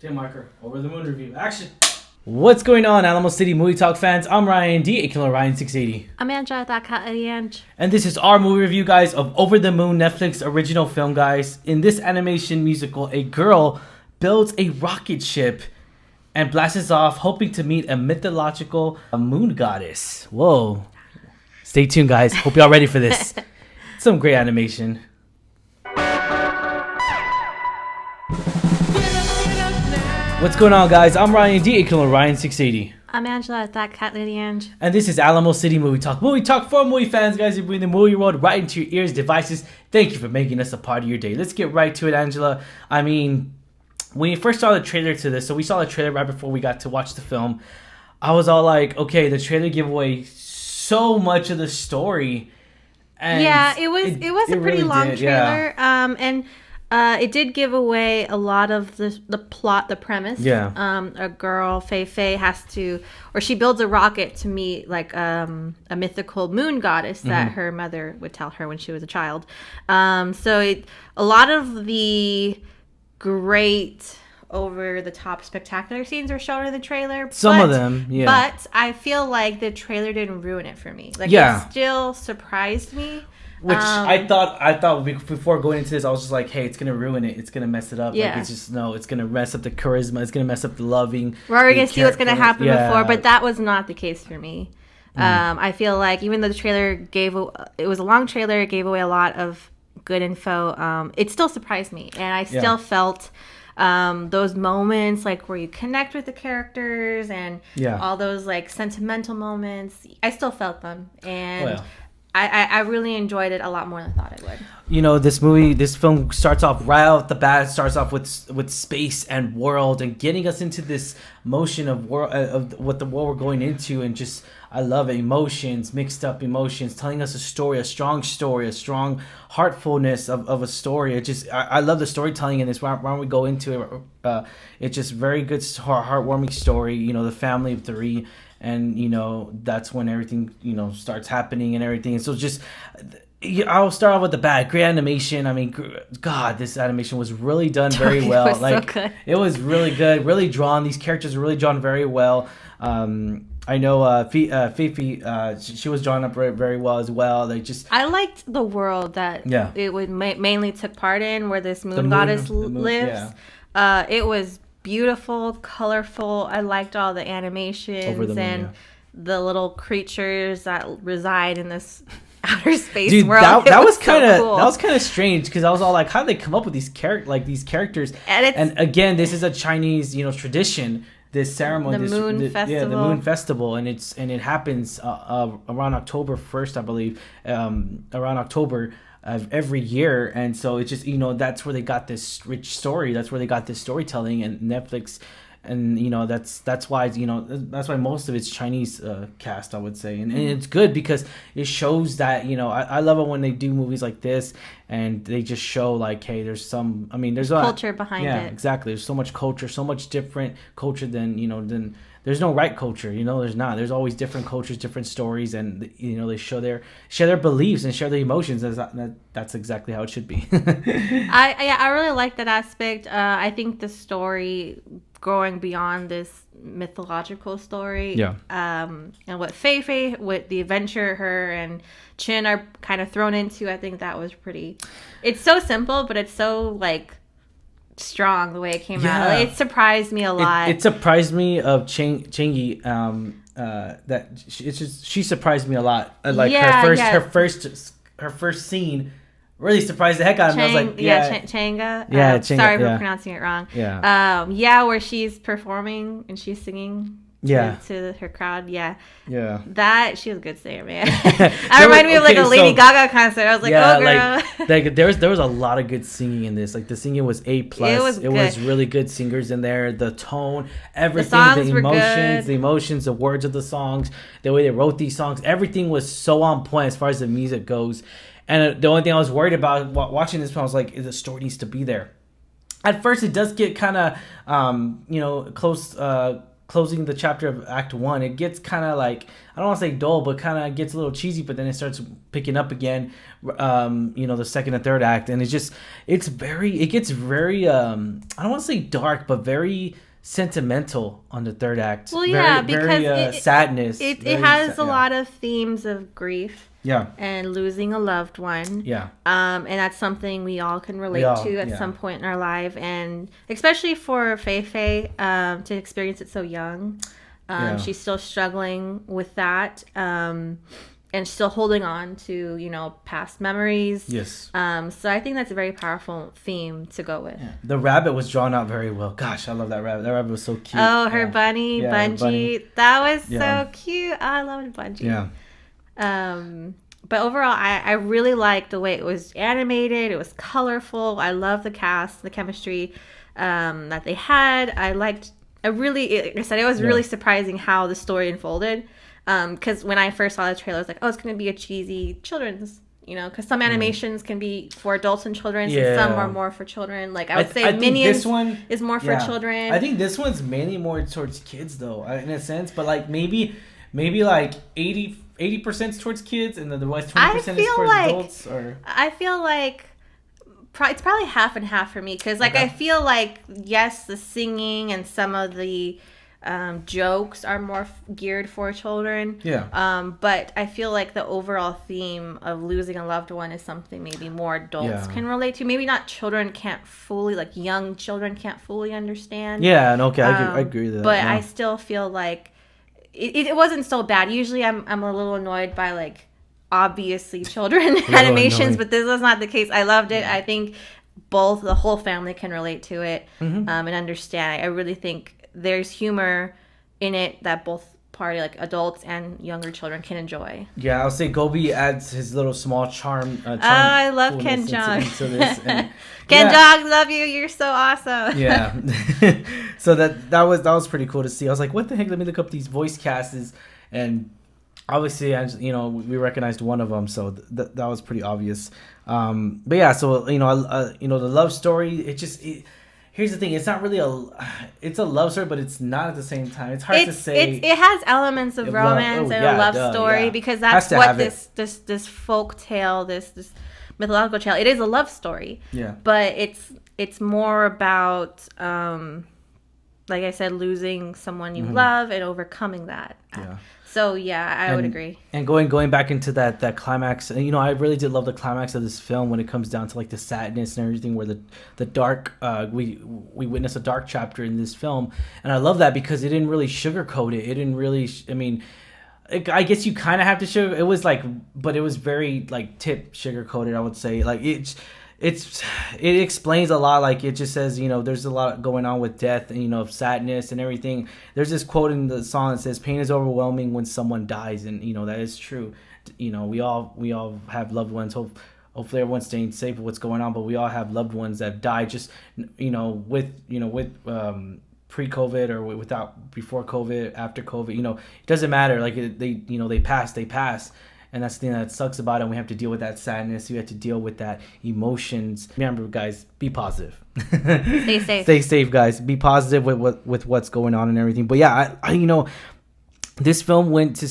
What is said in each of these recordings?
Tim Marker, Over the Moon review. Action! What's going on, Alamo City Movie Talk fans? I'm Ryan D, aka Ryan 680. I'm Angela, Ange. And this is our movie review, guys, of Over the Moon, Netflix original film, guys. In this animation musical, a girl builds a rocket ship and blasts off, hoping to meet a mythological moon goddess. Whoa. Stay tuned, guys. Hope y'all ready for this. Some great animation. What's going on, guys? I'm Ryan D, aka Ryan 680. I'm Angela, Ange. And this is Alamo City Movie Talk. Movie Talk for movie fans, guys. You bring the movie world right into your ears, devices. Thank you for making us a part of your day. Let's get right to it, Angela. I mean, when you first saw the trailer to this, so we saw the trailer right before we got to watch the film, I was all like, okay, the trailer gave away so much of the story. And yeah, it was a pretty really long did, trailer. yeah. And it did give away a lot of the plot, the premise. Yeah. A girl, Fei has to, or she builds a rocket to meet like a mythical moon goddess that her mother would tell her when she was a child. A lot of the great over-the-top spectacular scenes were shown in the trailer. Some of them, yeah. But I feel like the trailer didn't ruin it for me. Like, yeah. It still surprised me. Which I thought before going into this, I was just like, hey, it's gonna ruin it. It's gonna mess it up. Yeah. Like, it's just it's gonna mess up the charisma. It's gonna mess up the loving. We're already gonna see what's gonna happen yeah. before, but that was not the case for me. I feel like even though the trailer it was a long trailer, it gave away a lot of good info. It still surprised me, and I still felt those moments like where you connect with the characters and all those like sentimental moments. I still felt them, and I really enjoyed it a lot more than I thought I would. You know, this film starts off right off the bat. It starts off with space and world and getting us into this motion of what the world we're going into, and just I love it. Emotions, mixed up emotions, telling us a story, a strong heartfulness of a story. I love the storytelling in this. Why don't we go into it? It's just very good, heartwarming story. You know, the family of three. And, you know, that's when everything, starts happening and everything. And so just, I'll start off with the bad. Great animation. I mean, God, this animation was really done very well. It was so good. It was really good, really drawn. These characters were really drawn very well. I know Fifi, she was drawn up very well as well. I liked the world that it would mainly took part in, where this moon goddess lives. Yeah. It was beautiful, colorful. I liked all the animations the little creatures that reside in this outer space world. That was kind of strange, because I was all like, how did they come up with these characters? And again, this is a Chinese tradition. This ceremony, the moon festival, and it happens around October 1st, I believe, around October of every year. And so it's just, that's where they got this rich story. That's where they got this storytelling, and Netflix, and that's why that's why most of it's Chinese cast, I would say, and it's good because it shows that I love it when they do movies like this and they just show like, hey, there's culture behind it. Yeah, exactly. There's so much culture, so much different culture than there's no right culture, there's not. There's always different cultures, different stories, and they share their beliefs and share their emotions. That's exactly how it should be. I really like that aspect. I think the story going beyond this mythological story, and what Fei, with the adventure her and Chin are kind of thrown into, I think that was pretty. It's so simple, but it's so like strong the way it came out. It surprised me a lot. It surprised me of Chengi, that she surprised me a lot. Like her first scene really surprised the heck out of me. I was like, Changa. Sorry for pronouncing it wrong. Where she's performing and she's singing to her crowd. That she was a good singer, man. That reminded me of like a Lady Gaga concert. I was like, oh girl. Like there was a lot of good singing in this. Like the singing was A+. It was really good singers in there. The tone, everything, the emotions, the words of the songs, the way they wrote these songs, everything was so on point as far as the music goes. And the only thing I was worried about watching this film, I was like, the story needs to be there. At first, it does get kind of, close closing the chapter of Act 1, it gets kind of like, I don't want to say dull, but kind of gets a little cheesy, but then it starts picking up again, the second and third act. And it gets very, I don't want to say dark, but very sentimental on the third act. Well, yeah, because sadness. It has a lot of themes of grief. Yeah. And losing a loved one. Yeah. And that's something we all can relate to at some point in our life. And especially for Fei, to experience it so young. She's still struggling with that. And still holding on to, past memories. Yes. So I think that's a very powerful theme to go with. Yeah. The rabbit was drawn out very well. Gosh, I love that rabbit. That rabbit was so cute. Oh, her bunny, Bungie. That was so cute. Oh, I loved Bungie. Yeah. But overall, I really liked the way it was animated. It was colorful. I love the cast, the chemistry that they had. like I said, it was really surprising how the story unfolded. Because when I first saw the trailer, I was like, oh, it's going to be a cheesy children's, because some animations can be for adults and children, and some are more for children. Like, I would say Minions this one is more for children. I think this one's mainly more towards kids, though, in a sense. But, like, maybe like 80% towards kids, and then the rest 20% is towards adults? Or I feel like it's probably half and half for me. Because, like, I feel like, yes, the singing and some of the jokes are more geared for children. Yeah. But I feel like the overall theme of losing a loved one is something maybe more adults can relate to. Maybe not young children can't fully understand. Yeah, and okay, I agree with that. But I still feel like it wasn't so bad. Usually I'm a little annoyed by, like, obviously children animations, but this was not the case. I loved it. I think the whole family can relate to it and understand. I really think there's humor in it that both party, like adults and younger children, can enjoy. Yeah, I'll say Gobi adds his little small charm. I love Ken Jeong. Ken Jeong, love you. You're so awesome. Yeah. So that was pretty cool to see. I was like, what the heck? Let me look up these voice casts, and obviously, we recognized one of them, so that was pretty obvious. But yeah, so the love story. Here's the thing: it's not really it's a love story, but it's not at the same time. It's hard to say. It has elements of romance and a love story because that's what this folk tale, this mythological tale. It is a love story. Yeah. But it's more about, like I said, losing someone you love and overcoming that. Yeah. So I would agree. And going back into that climax, I really did love the climax of this film when it comes down to, like, the sadness and everything, where the dark we witness a dark chapter in this film, and I love that because it didn't really sugarcoat it. It didn't really. I guess you kind of have to sugar. It was like, but it was very, like, sugarcoated. I would say, like, it explains a lot. Like, it just says, there's a lot going on with death and, sadness and everything. There's this quote in the song that says, pain is overwhelming when someone dies. And, that is true. We all have loved ones. Hopefully everyone's staying safe with what's going on, but we all have loved ones that died just, with pre-COVID or without, before COVID, after COVID, it doesn't matter. Like, they pass. And that's the thing that sucks about it. And we have to deal with that sadness. We have to deal with that emotions. Remember, guys, be positive. Stay safe. Stay safe, guys. Be positive with what's going on and everything. But yeah, I this film went to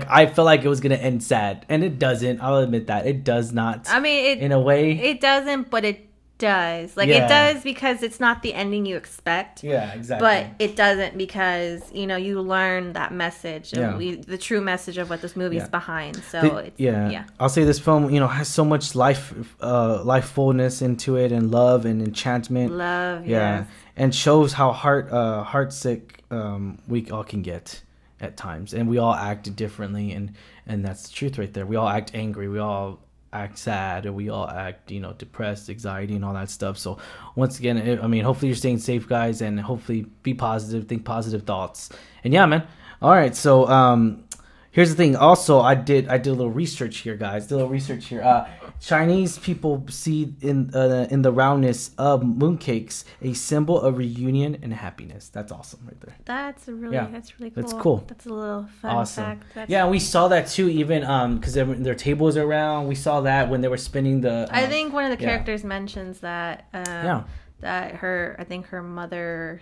I felt like it was going to end sad. And it doesn't. I'll admit that. It does not. In a way. It doesn't, but it does. It does because it's not the ending you expect. Yeah, exactly. But it doesn't because, you learn that message. The true message of what this movie is behind. So I'll say this film, has so much lifefulness into it, and love and enchantment. Yes. And shows how heartsick we all can get at times. And we all act differently, and that's the truth right there. We all act angry. We all act sad, and we all act depressed, anxiety, and all that stuff. So once again, hopefully you're staying safe, guys, and hopefully be positive, think positive thoughts. And yeah, man. All right, so here's the thing. Also, I did a little research here, guys. Chinese people see in the roundness of mooncakes a symbol of reunion and happiness. That's awesome, right there. That's really cool. That's cool. That's a little fun fact. We saw that too, even because their tables around. We saw that when they were spinning the. I think one of the characters mentions that. That her mother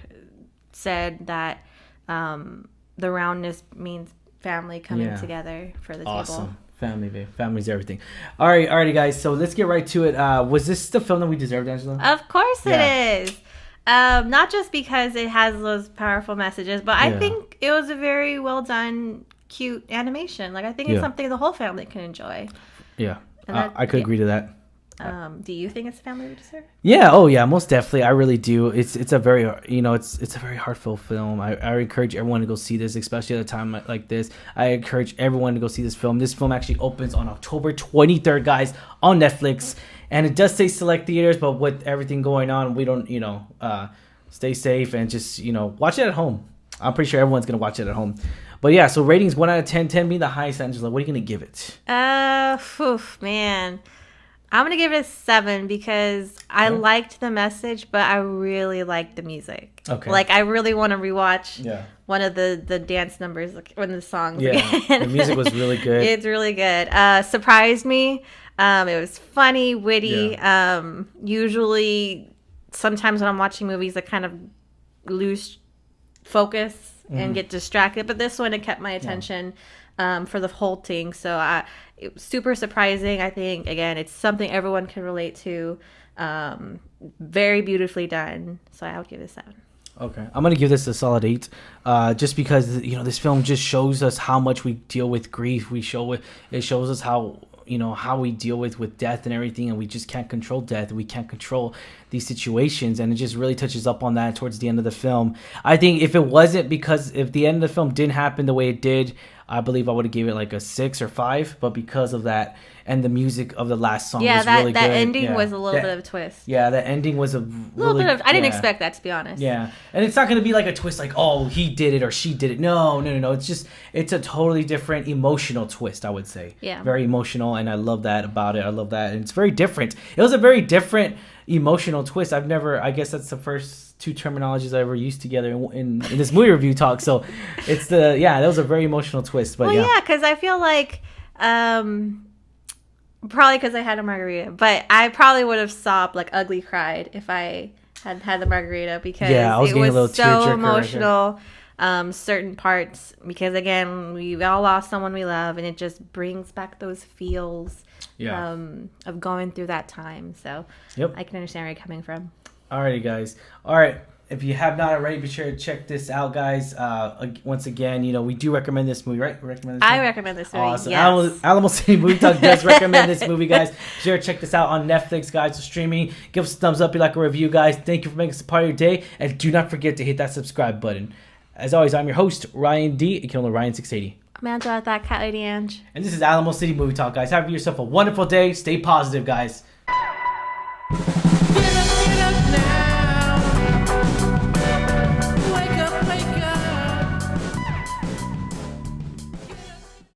said that. the roundness means family coming together for the table. Family, babe. Family's everything. Alrighty, guys. So let's get right to it. Was this the film that we deserved, Angela? Of course it is. Not just because it has those powerful messages, but I think it was a very well done, cute animation. Like, I think it's something the whole family can enjoy. Yeah, I could agree to that. Do you think it's a family we deserve? Yeah. Oh, yeah. Most definitely. I really do. It's a very it's a very heartfelt film. I encourage everyone to go see this, especially at a time like this. I encourage everyone to go see this film. This film actually opens on October 23rd, guys, on Netflix, and it does say select theaters, but with everything going on, we don't stay safe and just watch it at home. I'm pretty sure everyone's gonna watch it at home. But yeah, so ratings 1 out of 10, 10 being the highest. Angela, what are you gonna give it? Man. I'm going to give it a 7 because I liked the message, but I really liked the music. Okay. Like, I really want to rewatch one of the dance numbers, like, one of the songs again. The music was really good. It's really good. Surprised me. It was funny, witty. Usually, sometimes when I'm watching movies, I kind of lose focus and get distracted. But this one, it kept my attention for the whole thing. So it was super surprising. I think, again, it's something everyone can relate to. Very beautifully done. So I would give it a 7. Okay. I'm going to give this a solid 8. Just because, this film just shows us how much we deal with grief. It shows us how we deal with death and everything, and we just can't control death. We can't control these situations, and it just really touches up on that towards the end of the film. I think if the end of the film didn't happen the way it did, I believe I would have gave it like a 6 or 5, but because of that and the music of the last song was really good. That ending was a little bit of a twist. Yeah, that ending was a little bit of. I didn't expect that, to be honest. Yeah, and it's not going to be like a twist like, oh, he did it or she did it. No. It's a totally different emotional twist, I would say. Yeah, very emotional, and I love that about it. I love that, and it's very different. It was a very different emotional twist. I guess that's the first 2 terminologies I ever used together in this movie review talk. So it's that was a very emotional twist. But because I feel like probably because I had a margarita, but I probably would have sobbed, like ugly cried, if I had had the margarita, because it was so emotional. Certain parts, because again, we've all lost someone we love, and it just brings back those feels of going through that time. So I can understand where you're coming from. Alrighty, guys. Alright, if you have not already, be sure to check this out, guys. Once again, we do recommend this movie, right? I recommend this movie. Awesome. Yes. Alamo City Movie Talk does recommend this movie, guys. Be sure to check this out on Netflix, guys. So streaming. Give us a thumbs up if you like a review, guys. Thank you for making us a part of your day, and do not forget to hit that subscribe button. As always, I'm your host, Ryan D. You can call me Ryan680. I'm Angela, that cat lady Ange. And this is Alamo City Movie Talk, guys. Have yourself a wonderful day. Stay positive, guys.